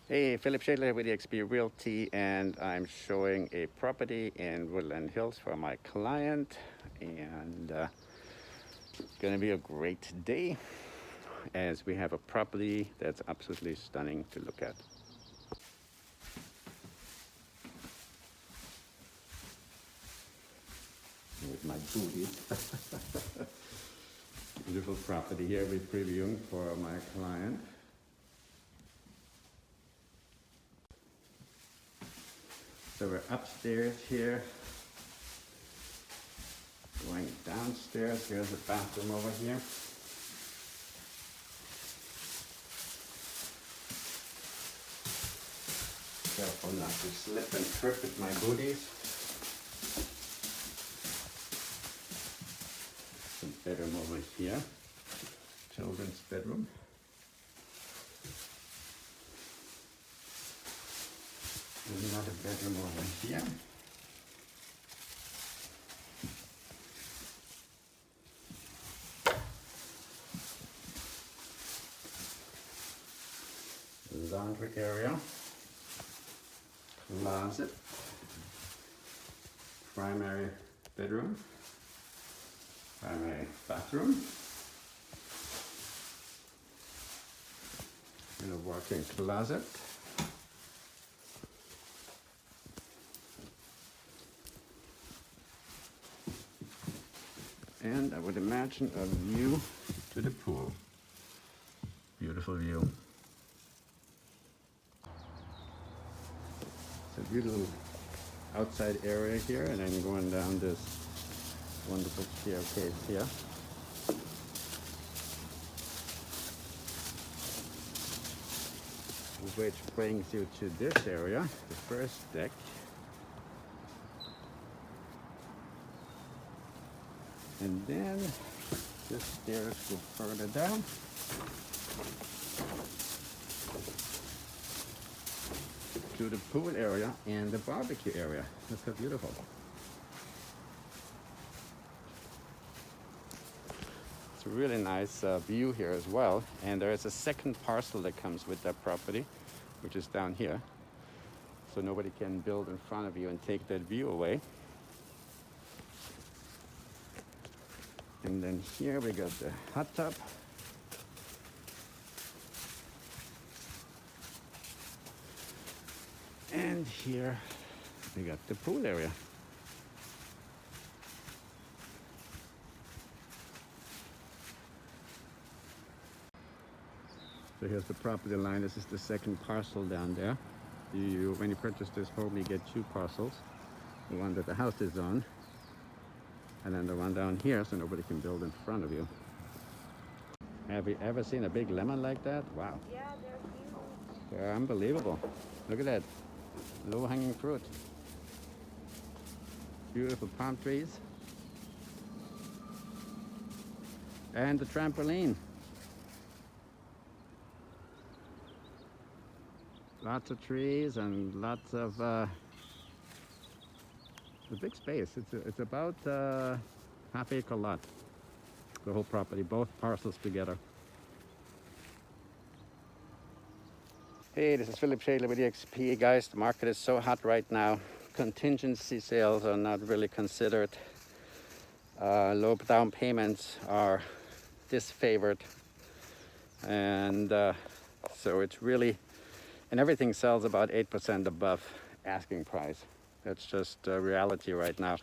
Hey, Philip Shadler with eXp Realty, and I'm showing a property in Woodland Hills for my client, and it's gonna be a great day as we have a property that's absolutely stunning to look at. With my booties. Beautiful property here we're previewing for my client. So we're upstairs here, going downstairs. Here's the bathroom over here. Careful not to slip and trip with my booties. Some bedroom over here, children's bedroom. There's another bedroom over here. Laundry area, closet, primary bedroom, primary bathroom, and a walk-in closet. And I would imagine a view to the pool. Beautiful view. It's a beautiful outside area here, and I'm going down this wonderful staircase here. Which brings you to this area, the first deck. And then the stairs go further down. To the pool area and the barbecue area. Look how beautiful. It's a really nice view here as well. And there is a second parcel that comes with that property, which is down here. So nobody can build in front of you and take that view away. And then here we got the hot tub. And here we got the pool area. So here's the property line. This is the second parcel down there. When you purchase this home, you get two parcels. The one that the house is on, and then the one down here, so nobody can build in front of you. Have you ever seen a big lemon like that? Wow. Yeah, they're huge. They're unbelievable. Look at that. Low-hanging fruit. Beautiful palm trees. And the trampoline. Lots of trees and lots of a big space. It's about half-acre lot. The whole property, both parcels together. Hey, this is Philip Shadler with eXp. Guys, the market is so hot right now. Contingency sales are not really considered. Low down payments are disfavored. And so it's really, and everything sells about 8% above asking price. That's just reality right now.